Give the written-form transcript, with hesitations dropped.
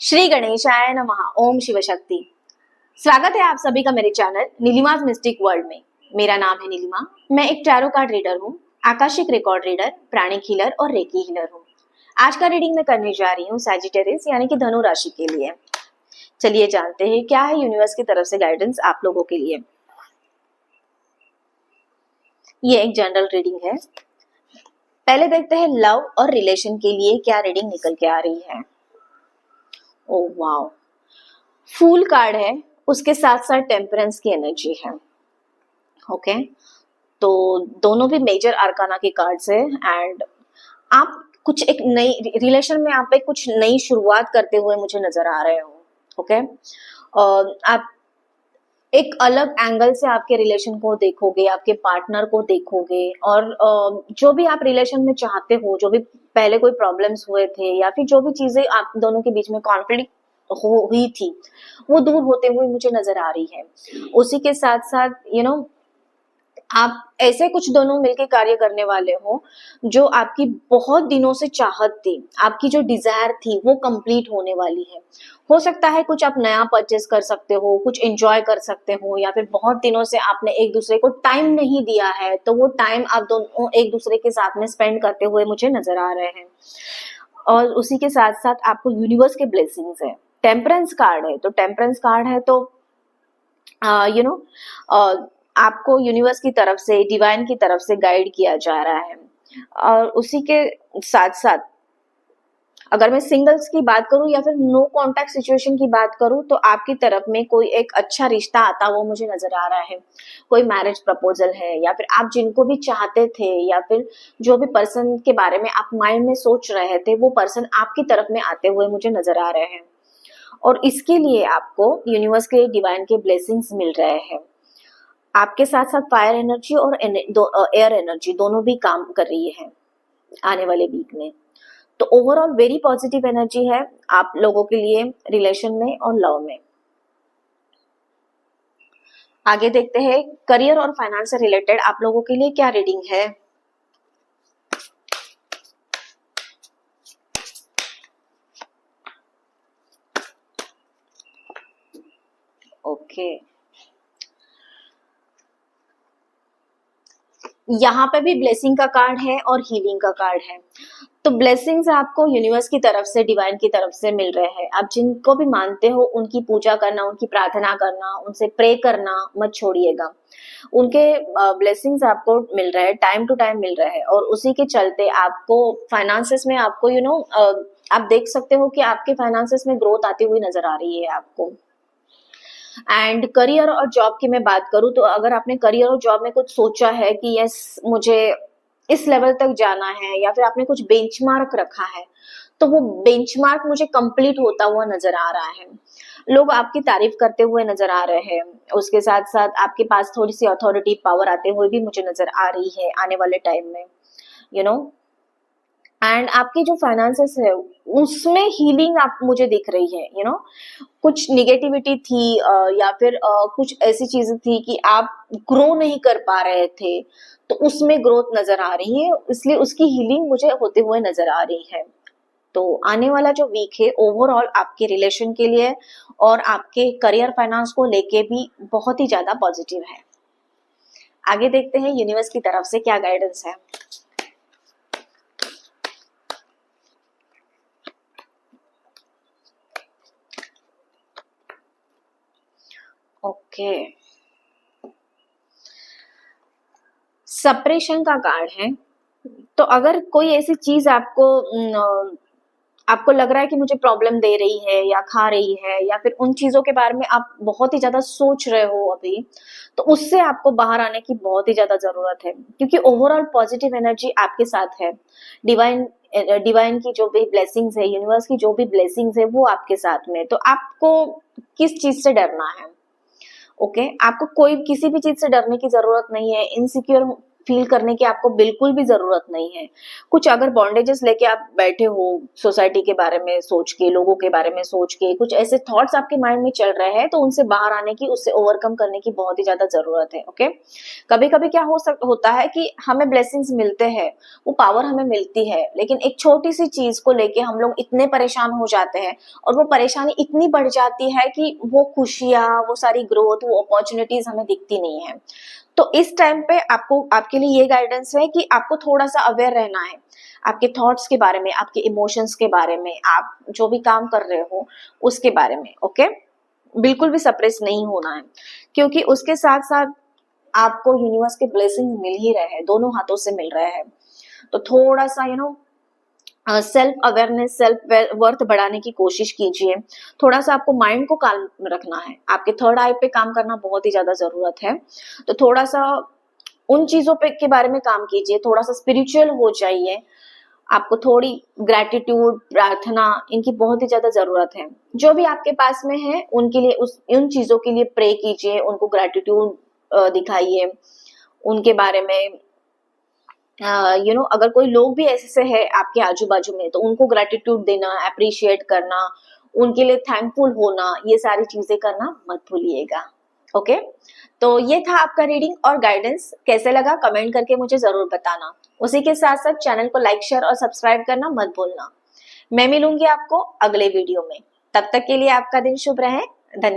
श्री गणेशाय नमः। ओम शिव शक्ति। स्वागत है आप सभी का मेरे चैनल नीलिमाज मिस्टिक वर्ल्ड में। मेरा नाम है नीलिमा। मैं एक टैरो कार्ड रीडर हूँ, आकाशिक रिकॉर्ड रीडर, प्राणिक हीलर और रेकी हीलर हूँ। आज का रीडिंग मैं करने जा रही हूँ सैजिटेरियस यानी कि धनु राशि के लिए। चलिए जानते हैं क्या है यूनिवर्स की तरफ से गाइडेंस आप लोगों के लिए। ये एक जनरल रीडिंग है। पहले देखते हैं लव और रिलेशन के लिए क्या रीडिंग निकल के आ रही है। ओह वाओ, फूल कार्ड है, उसके साथ साथ टेम्परेंस की एनर्जी है। ओके, तो दोनों भी मेजर आर्काना के कार्ड्स है एंड आप कुछ एक नई रिलेशन में आप एक कुछ नई शुरुआत करते हुए मुझे नजर आ रहे हो। ओके, आप एक अलग एंगल से आपके रिलेशन को देखोगे, आपके पार्टनर को देखोगे और जो भी आप रिलेशन में चाहते हो, जो भी पहले कोई प्रॉब्लम्स हुए थे या फिर जो भी चीजें आप दोनों के बीच में कॉन्फ्लिक्ट हुई थी वो दूर होते हुए मुझे नजर आ रही है। उसी के साथ साथ आप ऐसे कुछ दोनों मिलकर कार्य करने वाले हो जो आपकी बहुत दिनों से चाहत थी, आपकी जो डिजायर थी वो कंप्लीट होने वाली है। हो सकता है कुछ आप नया परचेस कर सकते हो, कुछ एंजॉय कर सकते हो, या फिर बहुत दिनों से आपने एक दूसरे को टाइम नहीं दिया है तो वो टाइम आप दोनों एक दूसरे के साथ में स्पेंड करते हुए मुझे नजर आ रहे हैं। और उसी के साथ साथ आपको यूनिवर्स के ब्लेसिंग्स है। टेम्परेंस कार्ड है, तो टेम्परेंस कार्ड है तो आपको यूनिवर्स की तरफ से, डिवाइन की तरफ से गाइड किया जा रहा है। और उसी के साथ साथ अगर मैं सिंगल्स की बात करूं या फिर नो कांटेक्ट सिचुएशन की बात करूं तो आपकी तरफ में कोई एक अच्छा रिश्ता आता वो मुझे नजर आ रहा है। कोई मैरिज प्रपोजल है या फिर आप जिनको भी चाहते थे या फिर जो भी पर्सन के बारे में आप माइंड में सोच रहे थे वो पर्सन आपकी तरफ में आते हुए मुझे नजर आ रहे हैं। और इसके लिए आपको यूनिवर्स के डिवाइन के ब्लेसिंग्स मिल रहे हैं। आपके साथ साथ फायर एनर्जी और एयर एनर्जी दोनों भी काम कर रही है आने वाले वीक में। तो ओवरऑल वेरी पॉजिटिव एनर्जी है आप लोगों के लिए रिलेशन में और लव में। आगे देखते हैं करियर और फाइनेंस से रिलेटेड आप लोगों के लिए क्या रीडिंग है। ओके, यहाँ पे भी ब्लेसिंग का कार्ड है और हीलिंग का कार्ड है। तो ब्लेसिंग्स आपको यूनिवर्स की तरफ से, डिवाइन की तरफ से मिल रहे हैं। आप जिनको भी मानते हो उनकी पूजा करना, उनकी प्रार्थना करना, उनसे प्रे करना मत छोड़िएगा। उनके ब्लेसिंग्स आपको मिल रहे हैं, टाइम टू टाइम मिल रहे हैं। और उसी के चलते आपको फाइनेंसेस में आपको आप देख सकते हो कि आपके फाइनेंसेस में ग्रोथ आती हुई नजर आ रही है आपको। एंड करियर और जॉब की मैं बात करूं तो अगर आपने करियर और जॉब में कुछ सोचा है कि यस मुझे इस लेवल तक जाना है या फिर आपने कुछ बेंचमार्क रखा है तो वो बेंचमार्क मुझे कंप्लीट होता हुआ नजर आ रहा है। लोग आपकी तारीफ करते हुए नजर आ रहे हैं। उसके साथ साथ आपके पास थोड़ी सी अथॉरिटी पावर आते हुए भी मुझे नजर आ रही है आने वाले टाइम में। एंड आपकी जो फाइनेंसेस है उसमें हीलिंग आप मुझे दिख रही है। कुछ निगेटिविटी थी या फिर कुछ ऐसी चीजें थी कि आप ग्रो नहीं कर पा रहे थे तो उसमें ग्रोथ नजर आ रही है, इसलिए उसकी हीलिंग मुझे होते हुए नजर आ रही है। तो आने वाला जो वीक है ओवरऑल आपके रिलेशन के लिए और आपके करियर फाइनेंस को लेके भी बहुत ही ज्यादा पॉजिटिव है। आगे देखते हैं यूनिवर्स की तरफ से क्या गाइडेंस है। ओके, सेपरेशन का कार्ड है। तो अगर कोई ऐसी चीज आपको लग रहा है कि मुझे प्रॉब्लम दे रही है या खा रही है या फिर उन चीजों के बारे में आप बहुत ही ज्यादा सोच रहे हो अभी, तो उससे आपको बाहर आने की बहुत ही ज्यादा जरूरत है क्योंकि ओवरऑल पॉजिटिव एनर्जी आपके साथ है। डिवाइन की जो भी ब्लेसिंग्स है, यूनिवर्स की जो भी ब्लेसिंग्स है वो आपके साथ में। तो आपको किस चीज से डरना है? ओके, आपको कोई किसी भी चीज से डरने की जरूरत नहीं है। इनसिक्योर फील करने की आपको बिल्कुल भी जरूरत नहीं है। कुछ अगर बॉन्डेजेस लेके आप बैठे हो, सोसाइटी के बारे में सोच के, लोगों के बारे में सोच के, कुछ ऐसे थॉट्स आपके माइंड में चल रहे हैं, तो उनसे बाहर आने की, उससे ओवरकम करने की बहुत ही ज्यादा जरूरत है। ओके, कभी कभी क्या होता है कि हमें ब्लेसिंग्स मिलते हैं, वो पावर हमें मिलती है, लेकिन एक छोटी सी चीज को लेके हम लोग इतने परेशान हो जाते हैं और वो परेशानी इतनी बढ़ जाती है कि वो खुशियां, वो सारी ग्रोथ, वो अपॉर्चुनिटीज हमें दिखती नहीं है। तो इस टाइम पे आपको, आपके लिए ये गाइडेंस है कि आपको थोड़ा सा अवेयर रहना है आपके थॉट्स के बारे में, आपके इमोशंस के बारे में, आप जो भी काम कर रहे हो उसके बारे में। ओके, बिल्कुल भी सप्रेस नहीं होना है, क्योंकि उसके साथ साथ आपको यूनिवर्स के ब्लेसिंग मिल ही रहे हैं, दोनों हाथों से मिल रहे हैं। तो थोड़ा सा सेल्फ अवेयरनेस, सेल्फ वर्थ बढ़ाने की कोशिश कीजिए। थोड़ा सा आपको माइंड को काम रखना है, आपके थर्ड आई पे काम करना बहुत ही ज्यादा जरूरत है। तो थोड़ा सा उन चीजों पे के बारे में काम कीजिए, थोड़ा सा स्पिरिचुअल हो जाइए। आपको थोड़ी ग्रैटिट्यूड, प्रार्थना, इनकी बहुत ही ज्यादा जरूरत है। जो भी आपके पास में है उनके लिए, उन चीजों के लिए प्रे कीजिए, उनको ग्रैटिट्यूड दिखाइए उनके बारे में। अगर कोई लोग भी ऐसे है आपके आजू बाजू में, तो उनको ग्रेटिट्यूड देना, अप्रिशिएट करना, उनके लिए थैंकफुल होना, ये सारी चीजें करना मत भूलिएगा। ओके, तो ये था आपका रीडिंग और गाइडेंस। कैसे लगा कमेंट करके मुझे जरूर बताना। उसी के साथ साथ चैनल को लाइक, शेयर और सब्सक्राइब करना मत भूलना। मैं मिलूंगी आपको अगले वीडियो में। तब तक के लिए आपका दिन शुभ रहे। धन्यवाद।